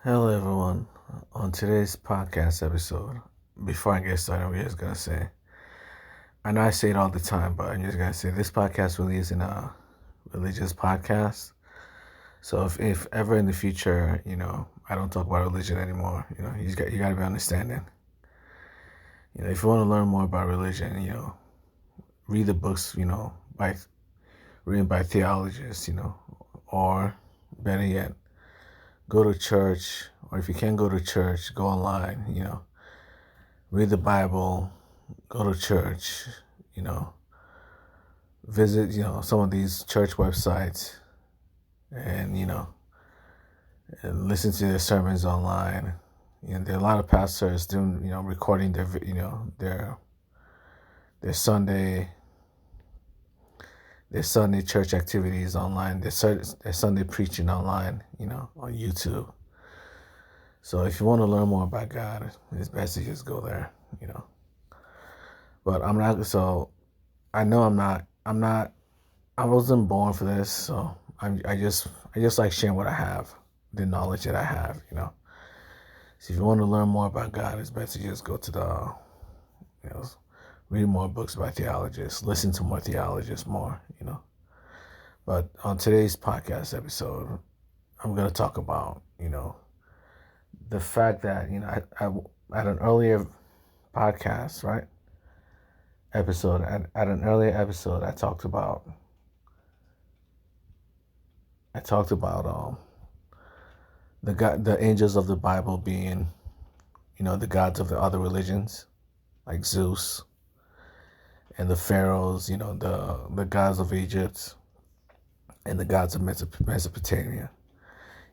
Hello, everyone. On today's podcast episode, before I get started, I'm just gonna say, I know I say it all the time, but I'm just gonna say this podcast really isn't a religious podcast. So if ever in the future, I don't talk about religion anymore, you gotta be understanding. If you want to learn more about religion, read the books, by written by theologians, or better yet, go to church, or if you can't go to church, go online, read the Bible, go to church, you know, visit, some of these church websites and, and listen to their sermons online. There are a lot of pastors doing, recording their Sunday, their Sunday church activities online, their Sunday preaching online, on YouTube. So if you want to learn more about God, it's best to just go there, But I'm not, so I know I wasn't born for this, so I just like sharing what I have, the knowledge that I have. So if you want to learn more about God, it's best to just go to you know, read more books by theologists, listen to more theologists more. But on today's podcast episode, I'm going to talk about, the fact that, I at an earlier podcast, right? At an earlier episode, I talked about the angels of the Bible being, the gods of the other religions, like Zeus and the pharaohs, the gods of Egypt and the gods of Mesopotamia.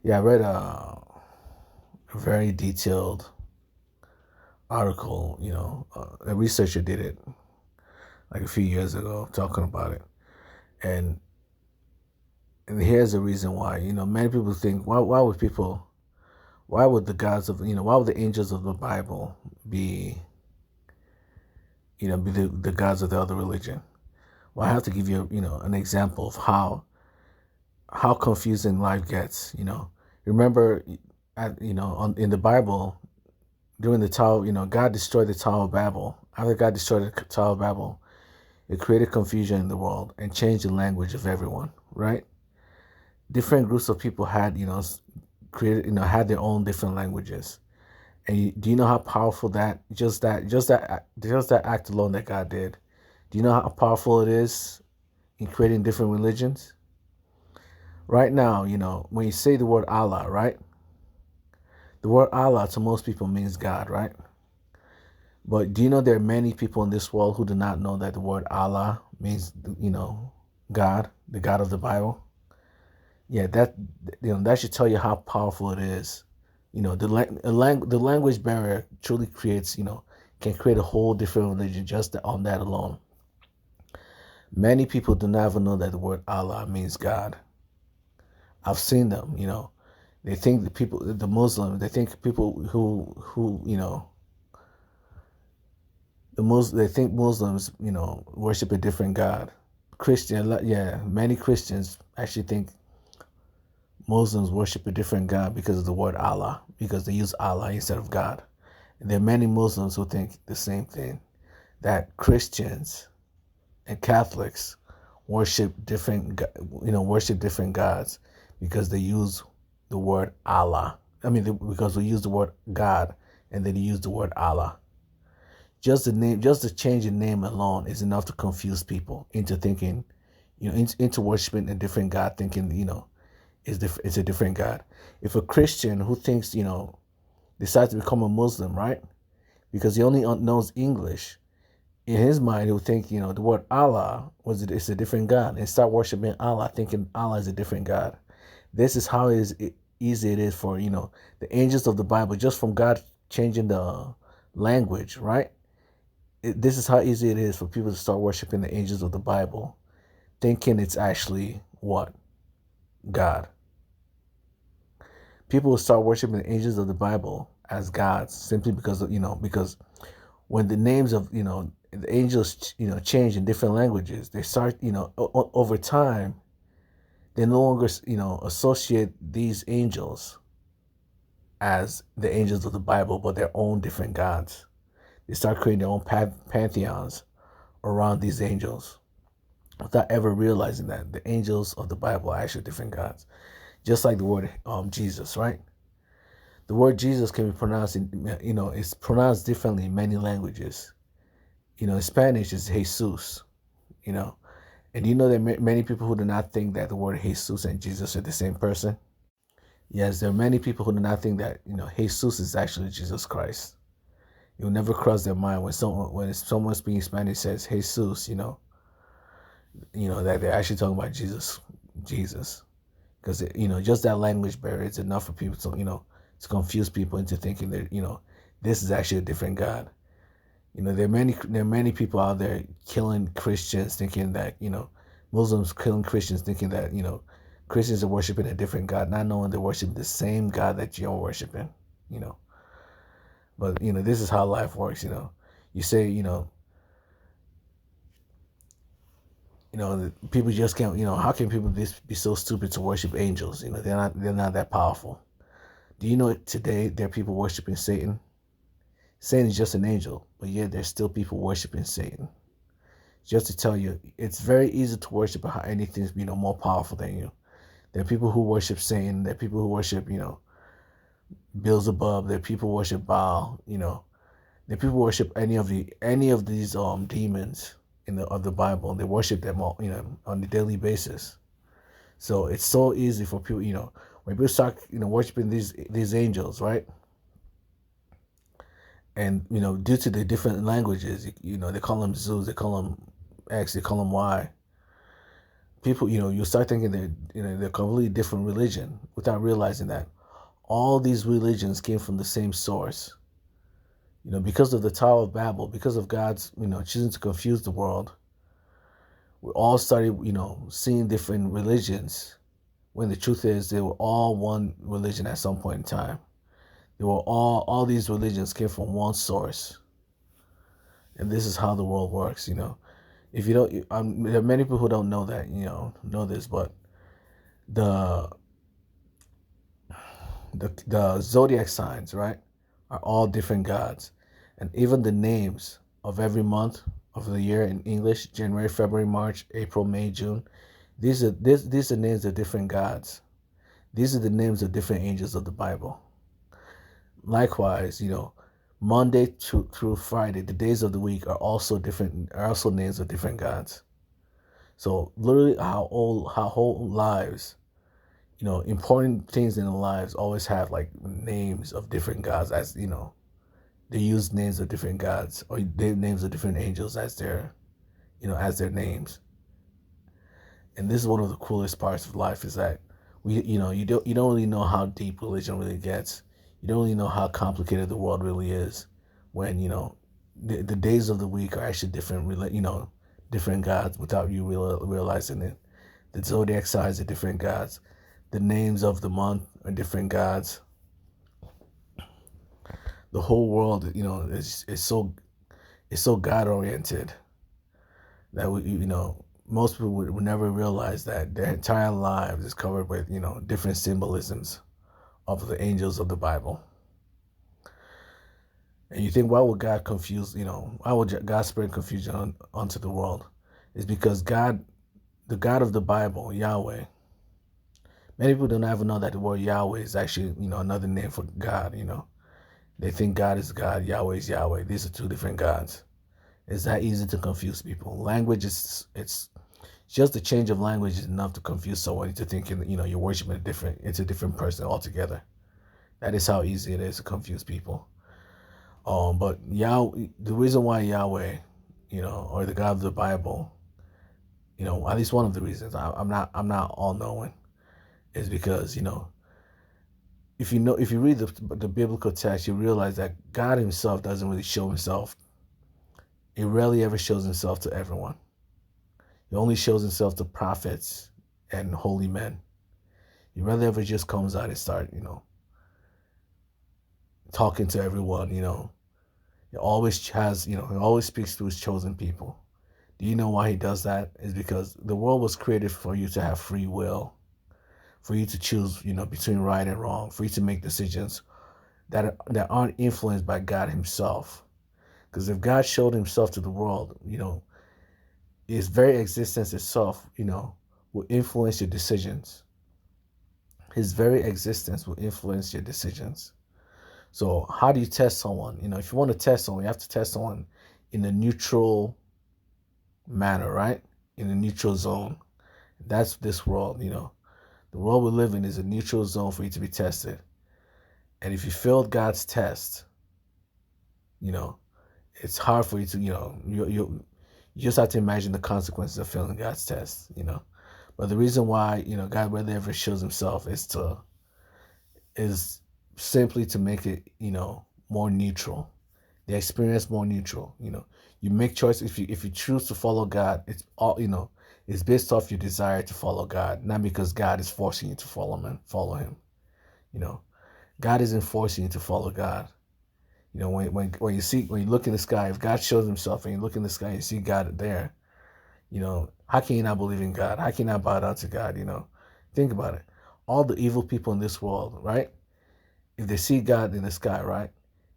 Yeah, I read a very detailed article, a researcher did it like a few years ago talking about it. And here's the reason why, many people think, why would the gods of, why would the angels of the Bible be, be the gods of the other religion? Well, I have to give you, an example of how confusing life gets. Remember, in the Bible, during the Tower, God destroyed the Tower of Babel. After God destroyed the Tower of Babel, it created confusion in the world and changed the language of everyone, right? Different groups of people had, had their own different languages. And do you know how powerful that act alone that God did? Do you know how powerful it is in creating different religions? Right now, when you say the word Allah, right? The word Allah to most people means God, right? But do you know there are many people in this world who do not know that the word Allah means, God, the God of the Bible? Yeah, that should tell you how powerful it is. The language barrier truly creates, can create a whole different religion just on that alone. Many people do not even know that the word Allah means God. I've seen them, they think the Muslims, they think people who they think Muslims, worship a different God. Many Christians actually think Muslims worship a different God because of the word Allah, because they use Allah instead of God. And there are many Muslims who think the same thing, that Christians and Catholics worship different gods because they use the word Allah. Because we use the word God and then they use the word Allah. Just the change in name alone is enough to confuse people into thinking, into worshiping a different God, thinking, it's a different God. If a Christian who thinks, decides to become a Muslim, right? Because he only knows English, in his mind, he'll think, the word Allah it's a different God, and start worshiping Allah, thinking Allah is a different God. This is how easy it is for, the angels of the Bible, just from God changing the language, right? This is how easy it is for people to start worshiping the angels of the Bible, thinking it's actually what? God. People will start worshiping the angels of the Bible as gods simply because because when the names of, the angels, change in different languages, they start, over time, they no longer, associate these angels as the angels of the Bible, but their own different gods. They start creating their own pantheons around these angels without ever realizing that the angels of the Bible are actually different gods. Just like the word Jesus, right? The word Jesus can be pronounced it's pronounced differently in many languages. In Spanish it's Jesus, And you know there are many people who do not think that the word Jesus and Jesus are the same person? Yes, there are many people who do not think that, Jesus is actually Jesus Christ. It will never cross their mind when someone speaking Spanish says Jesus, that they're actually talking about Jesus. Because, just that language barrier is enough for people to confuse people into thinking that, this is actually a different God. There are many people out there killing Christians thinking that, Muslims killing Christians thinking that, Christians are worshiping a different God, not knowing they're worshiping the same God that you're worshiping, But, this is how life works, You say, people just can't, how can people be so stupid to worship angels? They're not that powerful. Do you know today there are people worshiping Satan? Satan is just an angel, but yet there's still people worshiping Satan. Just to tell you, it's very easy to worship anything, more powerful than you. There are people who worship Satan. There are people who worship, Beelzebub. There are people who worship Baal. There are people who worship any of these demons of the Bible, and they worship them all, on a daily basis. So it's so easy for people, when people start, worshiping these angels, right? And, due to the different languages, they call them Zeus, they call them X, they call them Y. People, you start thinking they're a completely different religion without realizing that all these religions came from the same source. Because of the Tower of Babel, because of God's, choosing to confuse the world, we all started, seeing different religions when the truth is they were all one religion at some point in time. They were all these religions came from one source. And this is how the world works, If you don't, there are many people who don't know that, know this, but the zodiac signs, right, are all different gods. And even the names of every month of the year in English, January, February, March, April, May, June, these are names of different gods. These are the names of different angels of the Bible. Likewise, Monday through Friday, the days of the week are also names of different gods. So literally our whole lives, important things in our lives always have like names of different gods as, they use names of different gods or names of different angels as their names. And this is one of the coolest parts of life is that you don't really know how deep religion really gets. You don't really know how complicated the world really is when, the days of the week are actually different gods without you realizing it. The zodiac signs are different gods. The names of the month are different gods. The whole world, is so God oriented that most people would never realize that their entire lives is covered with, different symbolisms of the angels of the Bible. And you think, why would God why would God spread confusion onto the world? It's because God, the God of the Bible, Yahweh, many people don't even know that the word Yahweh is actually, another name for God, They think God is God, Yahweh is Yahweh. These are two different gods. It's that easy to confuse people. Language it's just the change of language is enough to confuse someone into thinking, you're worshiping it's a different person altogether. That is how easy it is to confuse people. But the reason why Yahweh, or the God of the Bible, at least one of the reasons, I'm not all knowing, is because, if you read the biblical text, you realize that God himself doesn't really show himself. He rarely ever shows himself to everyone. He only shows himself to prophets and holy men. He rarely ever just comes out and start, talking to everyone, He always he always speaks to his chosen people. Do you know why he does that? It's because the world was created for you to have free will, for you to choose, between right and wrong, for you to make decisions, that aren't influenced by God Himself. Because if God showed Himself to the world, His very existence itself, will influence your decisions. His very existence will influence your decisions. So how do you test someone? If you want to test someone, you have to test someone in a neutral manner, right? In a neutral zone. That's this world, The world we live in is a neutral zone for you to be tested. And if you failed God's test, it's hard for you to, you just have to imagine the consequences of failing God's test, But the reason why, God rarely ever shows Himself is simply to make it, more neutral. The experience more neutral. You make choices. If you choose to follow God, it's all, it's based off your desire to follow God, not because God is forcing you to follow Him. God isn't forcing you to follow God. When you look in the sky, if God shows Himself and you look in the sky and you see God there, how can you not believe in God? How can you not bow down to God? Think about it. All the evil people in this world, right? If they see God in the sky, right,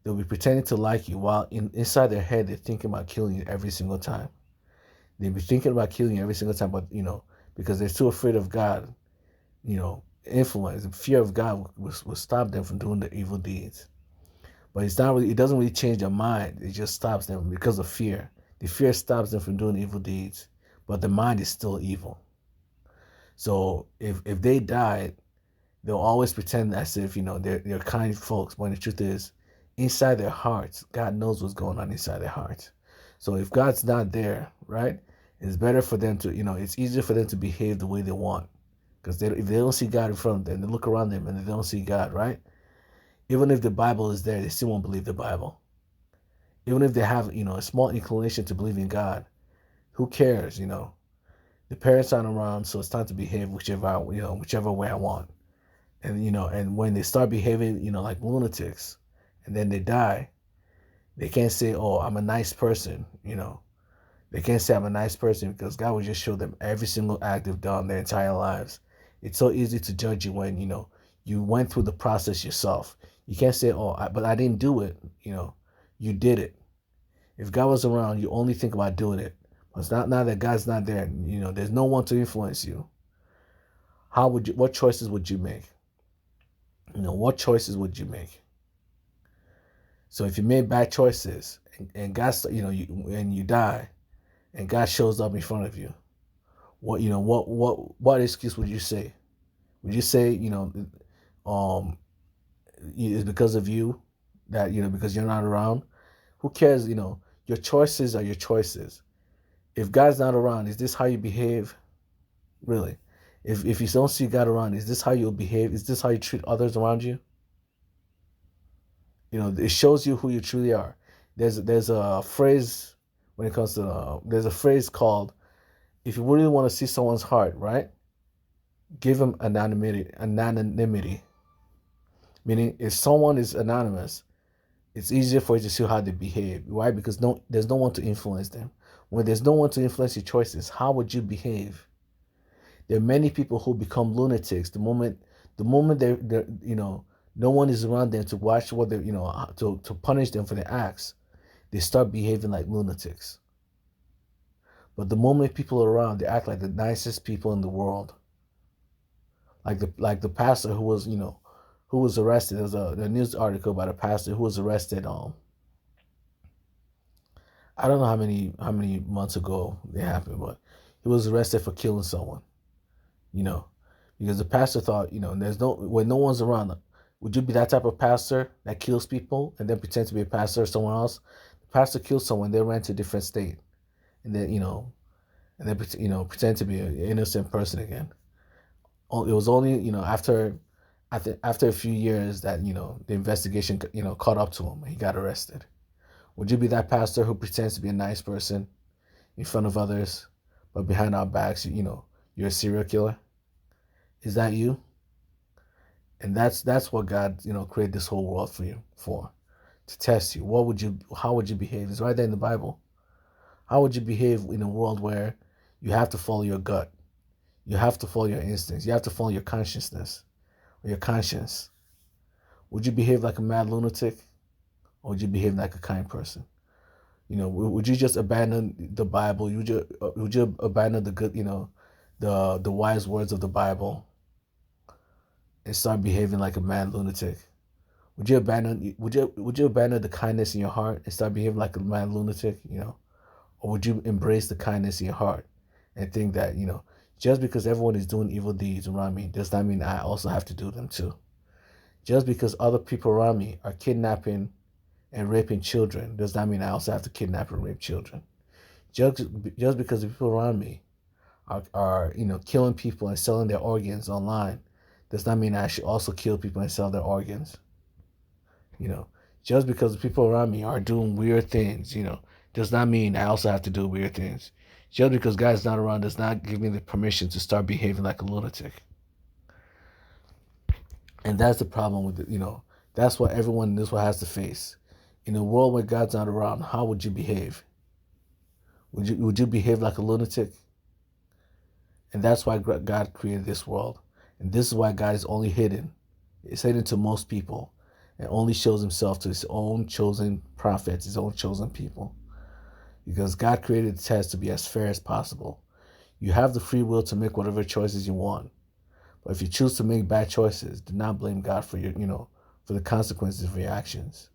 they'll be pretending to like you while inside their head they're thinking about killing you every single time. They'll be thinking about killing you every single time, but because they're too afraid of God, influence, the fear of God will stop them from doing the evil deeds. But it doesn't really change their mind. It just stops them because of fear. The fear stops them from doing evil deeds, but the mind is still evil. So if they died, they'll always pretend as if, they're kind folks, when the truth is, inside their hearts, God knows what's going on inside their hearts. So if God's not there, right, it's better for them to, it's easier for them to behave the way they want. Because if they don't see God in front of them, they look around them and they don't see God, right? Even if the Bible is there, they still won't believe the Bible. Even if they have, a small inclination to believe in God, who cares, The parents aren't around, so it's time to behave whichever way I want. And, and when they start behaving, like lunatics, and then they die, they can't say, oh, I'm a nice person, They can't say I'm a nice person because God will just show them every single act they've done their entire lives. It's so easy to judge you when, you went through the process yourself. You can't say, but I didn't do it. You did it. If God was around, you only think about doing it. But it's not now that God's not there. There's no one to influence you. What choices would you make? What choices would you make? So if you made bad choices and God, and you die, and God shows up in front of you, what excuse would you say? Would you say, it's because of you that, because you're not around? Who cares? Your choices are your choices. If God's not around, is this how you behave? Really? If you don't see God around, is this how you'll behave? Is this how you treat others around you? It shows you who you truly are. There's a phrase when it comes to, there's a phrase called, if you really want to see someone's heart, right? Give them anonymity. Meaning, if someone is anonymous, it's easier for you to see how they behave. Why? Because there's no one to influence them. When there's no one to influence your choices, how would you behave? There are many people who become lunatics the moment they're no one is around them to watch what they to punish them for their acts. They start behaving like lunatics. But the moment people are around, they act like the nicest people in the world. Like the pastor who was arrested. There's a news article about a pastor who was arrested. I don't know how many months ago it happened, but he was arrested for killing someone. Because the pastor thought, when no one's around, would you be that type of pastor that kills people and then pretend to be a pastor or someone else? The pastor killed someone, they ran to a different state, and then pretend to be an innocent person again. It was only after a few years that the investigation caught up to him and he got arrested. Would you be that pastor who pretends to be a nice person in front of others, but behind our backs, you're a serial killer? Is that you? And that's what God, created this whole world for, to test you. How would you behave? It's right there in the Bible. How would you behave in a world where you have to follow your gut? You have to follow your instincts. You have to follow your consciousness or your conscience. Would you behave like a mad lunatic, or would you behave like a kind person? Would you just abandon the Bible? Would you abandon the good, the wise words of the Bible and start behaving like a mad lunatic? Would you abandon the kindness in your heart and start behaving like a mad lunatic? Or would you embrace the kindness in your heart and think that, just because everyone is doing evil deeds around me does not mean I also have to do them too. Just because other people around me are kidnapping and raping children does not mean I also have to kidnap and rape children. Just because the people around me are killing people and selling their organs online does not mean I should also kill people and sell their organs. Just because the people around me are doing weird things, does not mean I also have to do weird things. Just because God's not around does not give me the permission to start behaving like a lunatic. And that's the problem with it, that's what everyone in this world has to face. In a world where God's not around, how would you behave? Would you behave like a lunatic? And that's why God created this world. And this is why God is only hidden. It's hidden to most people and only shows himself to his own chosen prophets, his own chosen people. Because God created the test to be as fair as possible. You have the free will to make whatever choices you want. But if you choose to make bad choices, do not blame God for for the consequences of your actions.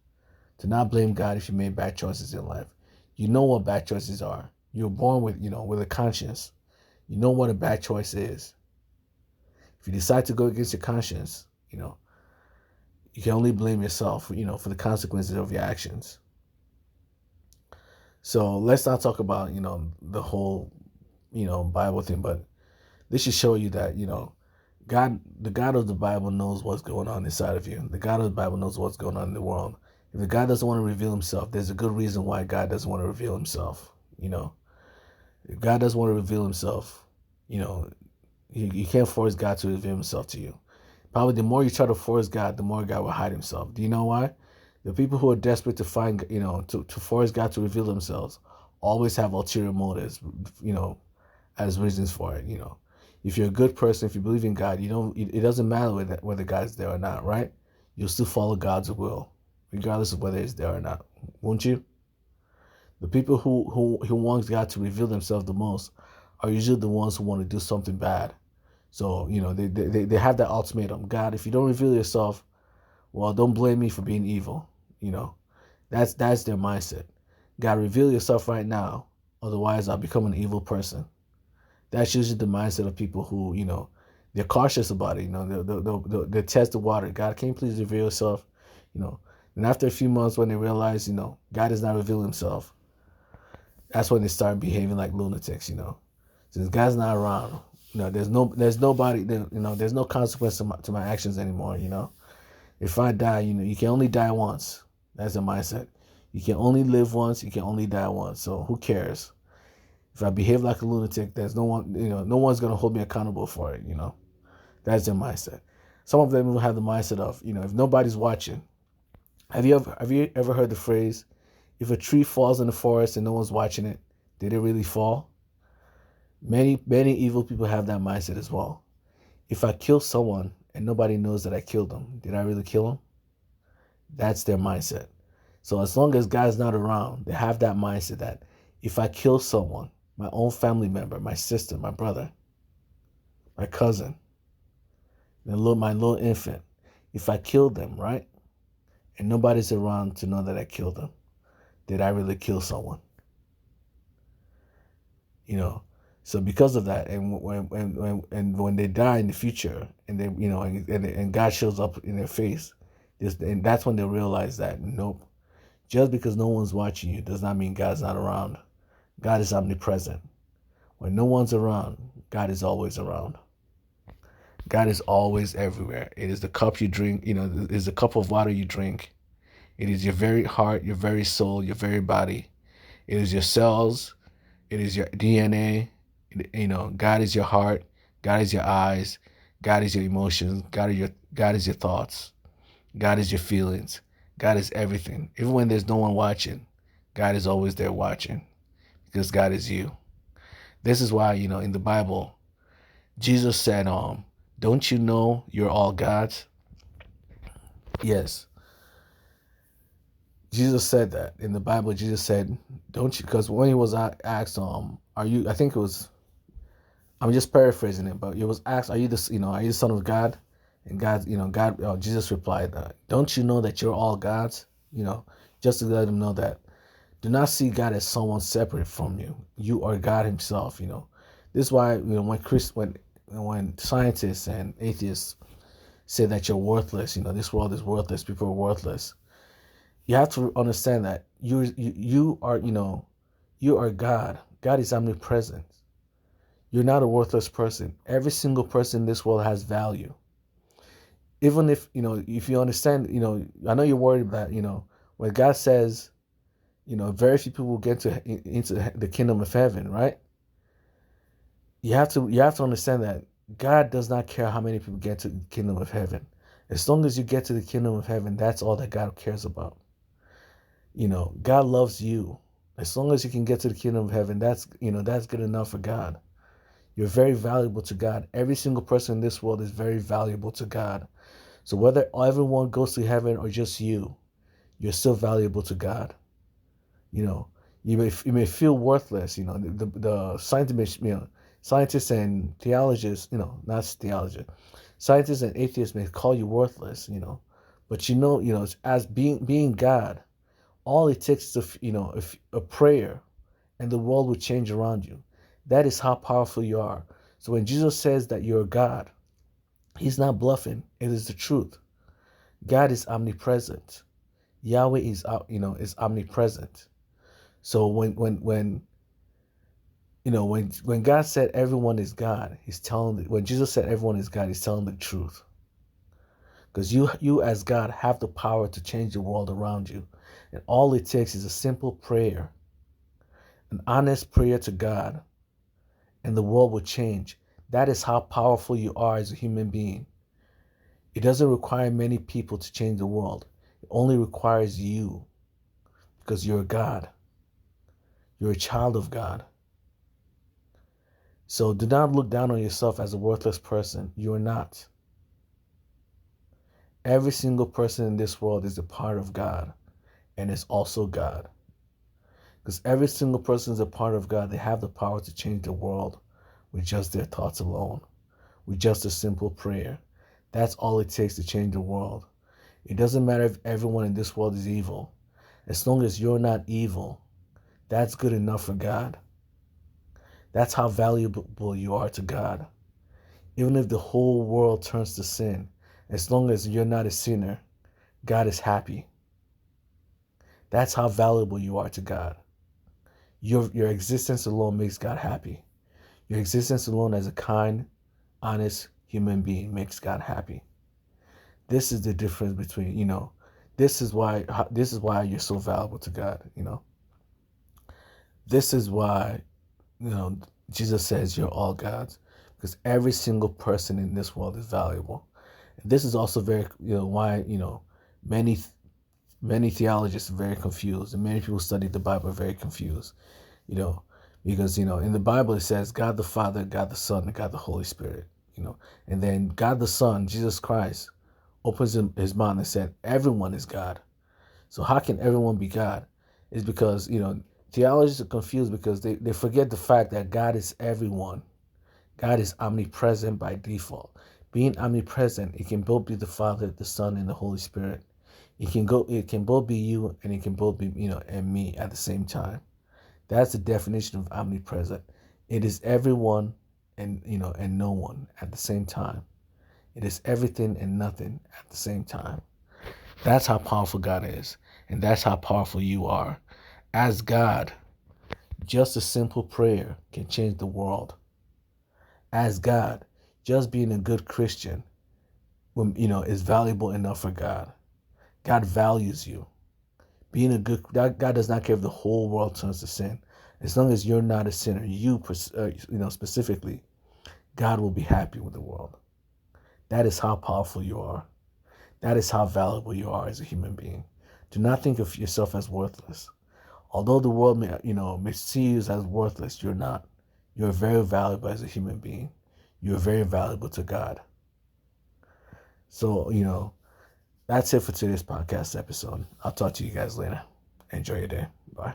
Do not blame God if you made bad choices in life. You know what bad choices are. You're born with a conscience. You know what a bad choice is. If you decide to go against your conscience, you can only blame yourself, for the consequences of your actions. So let's not talk about, the whole, Bible thing, but this should show you that, God, the God of the Bible knows what's going on inside of you. The God of the Bible knows what's going on in the world. If the God doesn't want to reveal himself, there's a good reason why God doesn't want to reveal himself. If God doesn't want to reveal himself, you can't force God to reveal himself to you. Probably the more you try to force God, the more God will hide himself. Do you know why? The people who are desperate to find, to force God to reveal themselves always have ulterior motives, as reasons for it. If you're a good person, if you believe in God, it doesn't matter whether God's there or not, right? You'll still follow God's will, regardless of whether it's there or not. Won't you? The people who want God to reveal themselves the most are usually the ones who want to do something bad. So, they have that ultimatum. God, if you don't reveal yourself, well, don't blame me for being evil. That's their mindset. God, reveal yourself right now, otherwise I'll become an evil person. That's usually the mindset of people who, they're cautious about it. They'll test the water. God, can you please reveal yourself? And after a few months, when they realize, God is not revealing himself, that's when they start behaving like lunatics. Since God's not around, there's nobody. There's no consequence to my actions anymore. If I die, you can only die once. That's the mindset. You can only live once. You can only die once. So who cares? If I behave like a lunatic, there's no one. No one's gonna hold me accountable for it. That's their mindset. Some of them will have the mindset of, if nobody's watching. Have you ever heard the phrase, if a tree falls in the forest and no one's watching it, did it really fall? Many evil people have that mindset as well. If I kill someone and nobody knows that I killed them, did I really kill them? That's their mindset. So as long as God's not around, they have that mindset that if I kill someone, my own family member, my sister, my brother, my cousin, my little infant, if I killed them, right, and nobody's around to know that I killed them, did I really kill someone? So because of that, and when they die in the future, and they and God shows up in their face, and that's when they realize that nope, just because no one's watching you does not mean God's not around. God is omnipresent. When no one's around, God is always around. God is always everywhere. It is the cup you drink. It is the cup of water you drink. It is your very heart, your very soul, your very body. It is your cells. It is your DNA. God is your heart. God is your eyes. God is your emotions. God is your thoughts. God is your feelings. God is everything. Even when there's no one watching, God is always there watching, because God is you. This is why, in the Bible, Jesus said, don't you know you're all God's? Yes, Jesus said that in the Bible. Jesus said, "Don't you?" Because when he was asked, are you?" I think it was. I'm just paraphrasing it, but it was asked, "Are you the are you the Son of God?" And God, Jesus replied, "Don't you know that you're all God's?" Just to let him know that do not see God as someone separate from you. You are God Himself. This is why when scientists and atheists say that you're worthless, this world is worthless, people are worthless. You have to understand that you are you are God. God is omnipresent. You're not a worthless person. Every single person in this world has value. Even if you understand, I know you're worried about, when God says, very few people will get into the kingdom of heaven, right? You have to understand that God does not care how many people get to the kingdom of heaven. As long as you get to the kingdom of heaven, that's all that God cares about. God loves you. As long as you can get to the kingdom of heaven, that's good enough for God. You're very valuable to God. Every single person in this world is very valuable to God. So whether everyone goes to heaven or just you're still valuable to God. You know, you may feel worthless. The scientists and theologians, not theologians, scientists and atheists may call you worthless. But as being God, all it takes is a prayer, and the world will change around you. That is how powerful you are. So when Jesus says that you're God, He's not bluffing. It is the truth. God is omnipresent. Yahweh is omnipresent. So when God said everyone is God, when Jesus said everyone is God, He's telling the truth. Because you as God have the power to change the world around you. And all it takes is a simple prayer, an honest prayer to God, and the world will change. That is how powerful you are as a human being. It doesn't require many people to change the world. It only requires you, because you're God. You're a child of God. So do not look down on yourself as a worthless person. You're not. Every single person in this world is a part of God and is also God. Because every single person is a part of God. They have the power to change the world with just their thoughts alone, with just a simple prayer. That's all it takes to change the world. It doesn't matter if everyone in this world is evil. As long as you're not evil, that's good enough for God. That's how valuable you are to God. Even if the whole world turns to sin, as long as you're not a sinner, God is happy. That's how valuable you are to God. Your existence alone makes God happy. Your existence alone as a kind, honest human being makes God happy. This is the difference between, this is why you're so valuable to God, This is why, Jesus says you're all God's, because every single person in this world is valuable. And this is also very, why, many many theologians are very confused, and many people study the Bible are very confused, because, in the Bible it says God the Father, God the Son, and God the Holy Spirit, and then God the Son, Jesus Christ, opens his mouth and said, everyone is God. So how can everyone be God? It's because, theologians are confused because they forget the fact that God is everyone. God is omnipresent by default. Being omnipresent, it can both be the Father, the Son, and the Holy Spirit. It can both be you, and it can both be, and me at the same time. That's the definition of omnipresent. It is everyone and no one at the same time. It is everything and nothing at the same time. That's how powerful God is. And that's how powerful you are. As God, just a simple prayer can change the world. As God, just being a good Christian, is valuable enough for God. God values you. Being a good, God does not care if the whole world turns to sin. As long as you're not a sinner, specifically, God will be happy with the world. That is how powerful you are. That is how valuable you are as a human being. Do not think of yourself as worthless. Although the world may see you as worthless, you're not. You're very valuable as a human being. You're very valuable to God. So, That's it for today's podcast episode. I'll talk to you guys later. Enjoy your day. Bye.